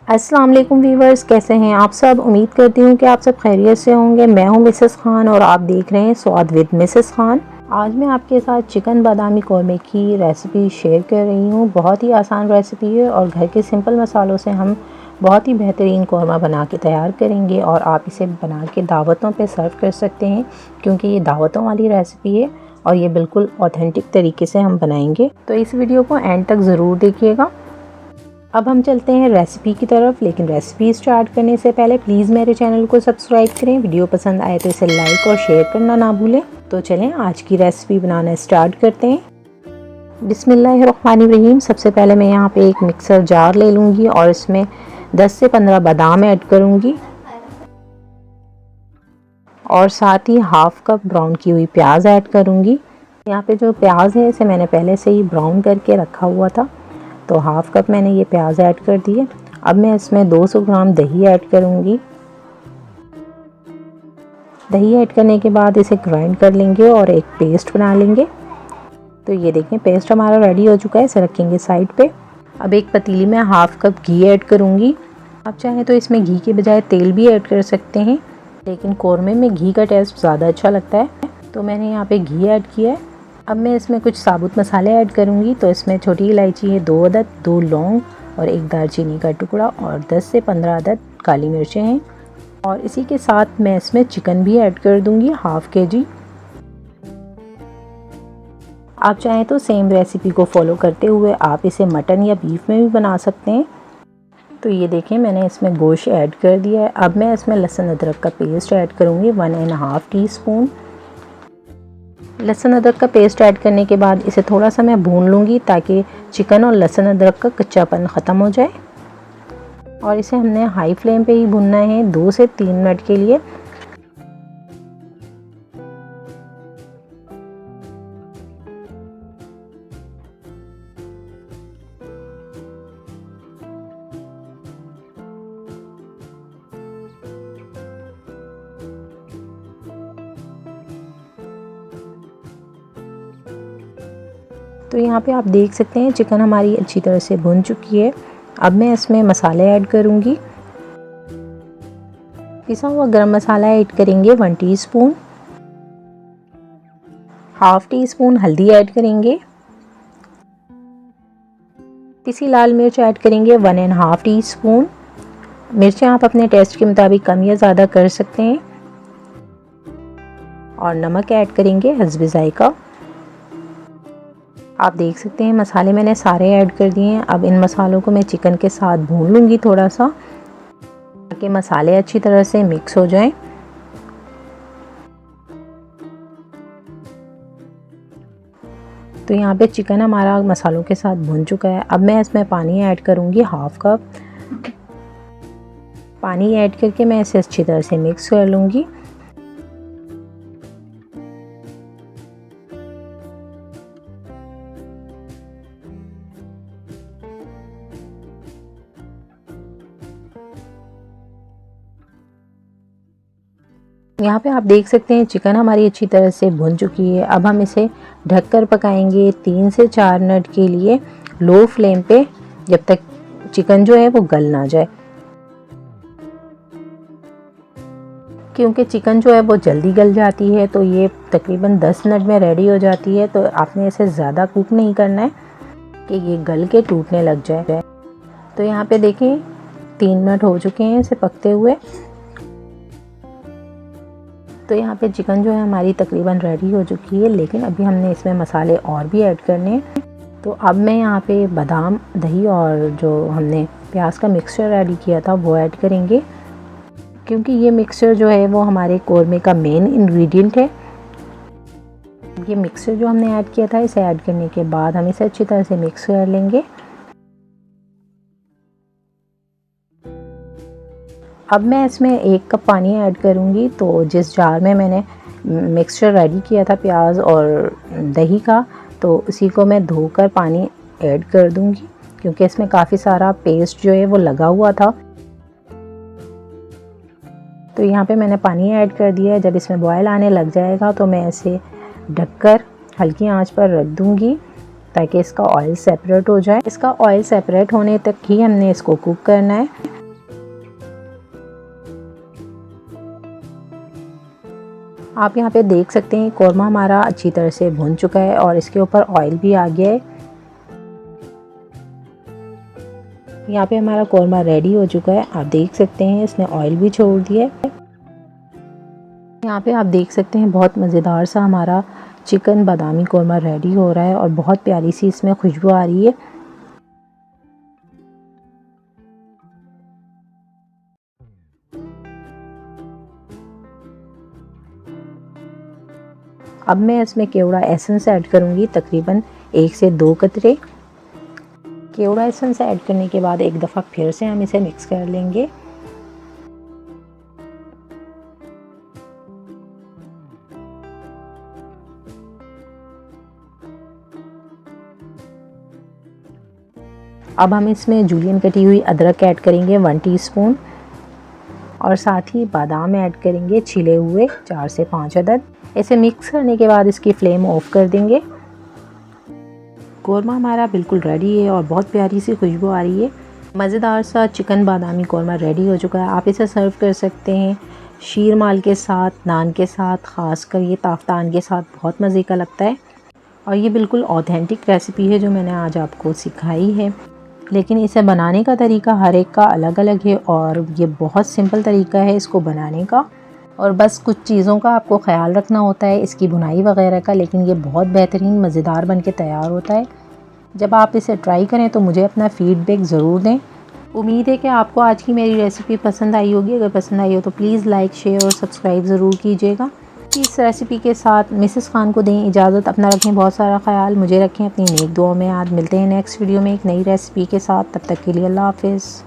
अस्सलाम वालेकुम व्यूवर्स, कैसे हैं आप सब। उम्मीद करती हूँ कि आप सब खैरियत से होंगे। मैं हूँ मिसेस खान और आप देख रहे हैं स्वाद विद मिसेस खान। आज मैं आपके साथ चिकन बादामी कौरमे की रेसिपी शेयर कर रही हूँ। बहुत ही आसान रेसिपी है और घर के सिंपल मसालों से हम बहुत ही बेहतरीन कौरमा बना के तैयार करेंगे और आप इसे बना के दावतों पे सर्व कर सकते हैं, क्योंकि ये दावतों वाली रेसिपी है और ये बिल्कुल ऑथेंटिक तरीके से हम बनाएंगे। तो इस वीडियो को एंड तक ज़रूर देखिएगा। अब हम चलते हैं रेसिपी की तरफ, लेकिन रेसिपी स्टार्ट करने से पहले प्लीज़ मेरे चैनल को सब्सक्राइब करें। वीडियो पसंद आए तो इसे लाइक और शेयर करना ना भूलें। तो चलें आज की रेसिपी बनाना स्टार्ट करते हैं। बिस्मिल्लाहिर्रहमानिर्रहीम। सबसे पहले मैं यहाँ पे एक मिक्सर जार ले लूँगी और इसमें 10 से 15 बादाम ऐड करूँगी और साथ ही हाफ कप ब्राउन की हुई प्याज ऐड करूँगी। यहाँ पे जो प्याज है इसे मैंने पहले से ही ब्राउन करके रखा हुआ था, तो हाफ कप मैंने ये प्याज ऐड कर दिए। अब मैं इसमें 200 ग्राम दही ऐड करूँगी। दही ऐड करने के बाद इसे ग्राइंड कर लेंगे और एक पेस्ट बना लेंगे। तो ये देखें पेस्ट हमारा रेडी हो चुका है, इसे रखेंगे साइड पे। अब एक पतीली में हाफ कप घी ऐड करूँगी। आप चाहें तो इसमें घी के बजाय तेल भी ऐड कर सकते हैं, लेकिन कौरमे में घी का टेस्ट ज़्यादा अच्छा लगता है, तो मैंने यहाँ पे घी ऐड किया है। अब मैं इसमें कुछ साबुत मसाले ऐड करूँगी। तो इसमें छोटी इलायची है 2 अदद, 2 लौंग और एक दालचीनी का टुकड़ा और 10 से 15 अदद काली मिर्चें हैं। और इसी के साथ मैं इसमें चिकन भी ऐड कर दूँगी, हाफ केजी। आप चाहें तो सेम रेसिपी को फॉलो करते हुए आप इसे मटन या बीफ में भी बना सकते हैं। तो ये देखें मैंने इसमें गोश्त ऐड कर दिया है। अब मैं इसमें लहसुन अदरक का पेस्ट ऐड करूँगी 1.5 टीस्पून। लहसुन अदरक का पेस्ट ऐड करने के बाद इसे थोड़ा सा मैं भून लूँगी ताकि चिकन और लहसुन अदरक का कच्चापन ख़त्म हो जाए। और इसे हमने हाई फ्लेम पे ही भूनना है 2 से 3 मिनट के लिए। तो यहाँ पे आप देख सकते हैं चिकन हमारी अच्छी तरह से भुन चुकी है। अब मैं इसमें मसाले ऐड करूँगी। पिसा हुआ गरम मसाला ऐड करेंगे 1 टीस्पून। हाफ टी स्पून हल्दी ऐड करेंगे। पिसी लाल मिर्च ऐड करेंगे 1.5 टीस्पून। मिर्चें आप अपने टेस्ट के मुताबिक कम या ज़्यादा कर सकते हैं। और नमक ऐड करेंगे हस्बे ज़ायका। आप देख सकते हैं मसाले मैंने सारे ऐड कर दिए हैं। अब इन मसालों को मैं चिकन के साथ भून लूँगी थोड़ा सा, ताकि मसाले अच्छी तरह से मिक्स हो जाएं। तो यहाँ पे चिकन हमारा मसालों के साथ भुन चुका है। अब मैं इसमें पानी ऐड करूँगी हाफ कप। पानी ऐड करके मैं इसे अच्छी तरह से मिक्स कर लूँगी। यहाँ पे आप देख सकते हैं चिकन हमारी अच्छी तरह से भुन चुकी है। अब हम इसे ढककर पकाएंगे 3 से 4 मिनट के लिए लो फ्लेम पे, जब तक चिकन जो है वो गल ना जाए, क्योंकि चिकन जो है वो जल्दी गल जाती है। तो ये तकरीबन 10 मिनट में रेडी हो जाती है। तो आपने इसे ज़्यादा कुक नहीं करना है कि ये गल के टूटने लग जाए। तो यहाँ पे देखें 3 मिनट हो चुके हैं इसे पकते हुए। तो यहाँ पे चिकन जो है हमारी तकरीबन रेडी हो चुकी है, लेकिन अभी हमने इसमें मसाले और भी ऐड करने हैं। तो अब मैं यहाँ पे बादाम, दही और जो हमने प्याज का मिक्सचर रेडी किया था वो ऐड करेंगे, क्योंकि ये मिक्सचर जो है वो हमारे कौरमे का मेन इंग्रेडिएंट है। ये मिक्सचर जो हमने ऐड किया था, इसे ऐड करने के बाद हम इसे अच्छी तरह से मिक्स कर लेंगे। अब मैं इसमें 1 कप पानी ऐड करूँगी। तो जिस जार में मैंने मिक्सचर रेडी किया था प्याज और दही का, तो उसी को मैं धोकर पानी ऐड कर दूँगी, क्योंकि इसमें काफ़ी सारा पेस्ट जो है वो लगा हुआ था। तो यहाँ पे मैंने पानी ऐड कर दिया है। जब इसमें बॉयल आने लग जाएगा तो मैं इसे ढककर हल्की आंच पर रख दूँगी ताकि इसका ऑयल सेपरेट हो जाए। इसका ऑयल सेपरेट होने तक ही हमने इसको कुक करना है। आप यहाँ पे देख सकते हैं कौरमा हमारा अच्छी तरह से भुन चुका है और इसके ऊपर ऑयल भी आ गया है। यहाँ पे हमारा कौरमा रेडी हो चुका है। आप देख सकते हैं इसने ऑयल भी छोड़ दिया है। यहाँ पे आप देख सकते हैं बहुत मज़ेदार सा हमारा चिकन बादामी कौरमा रेडी हो रहा है और बहुत प्यारी सी इसमें खुशबू आ रही है। अब मैं इसमें केवड़ा एसेंस ऐड करूँगी, तकरीबन 1 से 2 कतरे। केवड़ा एसेंस ऐड करने के बाद एक दफ़ा फिर से हम इसे मिक्स कर लेंगे। अब हम इसमें जूलियन कटी हुई अदरक ऐड करेंगे 1 टीस्पून और साथ ही बादाम ऐड करेंगे छिले हुए 4 से 5 अदद। इसे मिक्स करने के बाद इसकी फ्लेम ऑफ कर देंगे। कौरमा हमारा बिल्कुल रेडी है और बहुत प्यारी सी खुशबू आ रही है। मज़ेदार सा चिकन बादामी कौरमा रेडी हो चुका है। आप इसे सर्व कर सकते हैं शीर माल के साथ, नान के साथ, ख़ासकर ये ताफ्तान के साथ बहुत मज़े का लगता है। और ये बिल्कुल ऑथेंटिक रेसिपी है जो मैंने आज आपको सिखाई है, लेकिन इसे बनाने का तरीका हर एक का अलग अलग है और ये बहुत सिंपल तरीका है इसको बनाने का। और बस कुछ चीज़ों का आपको ख्याल रखना होता है इसकी भुनाई वगैरह का, लेकिन ये बहुत बेहतरीन मज़ेदार बन के तैयार होता है। जब आप इसे ट्राई करें तो मुझे अपना फ़ीडबैक ज़रूर दें। उम्मीद है कि आपको आज की मेरी रेसिपी पसंद आई होगी। अगर पसंद आई हो तो प्लीज़ लाइक, शेयर और सब्सक्राइब ज़रूर कीजिएगा। इस रेसिपी के साथ मिसेस खान को दें इजाज़त। अपना रखें बहुत सारा ख्याल, मुझे रखें अपनी नेक दुआ में याद। मिलते हैं नेक्स्ट वीडियो में एक नई रेसिपी के साथ। तब तक के लिए अल्लाह हाफ़िज़।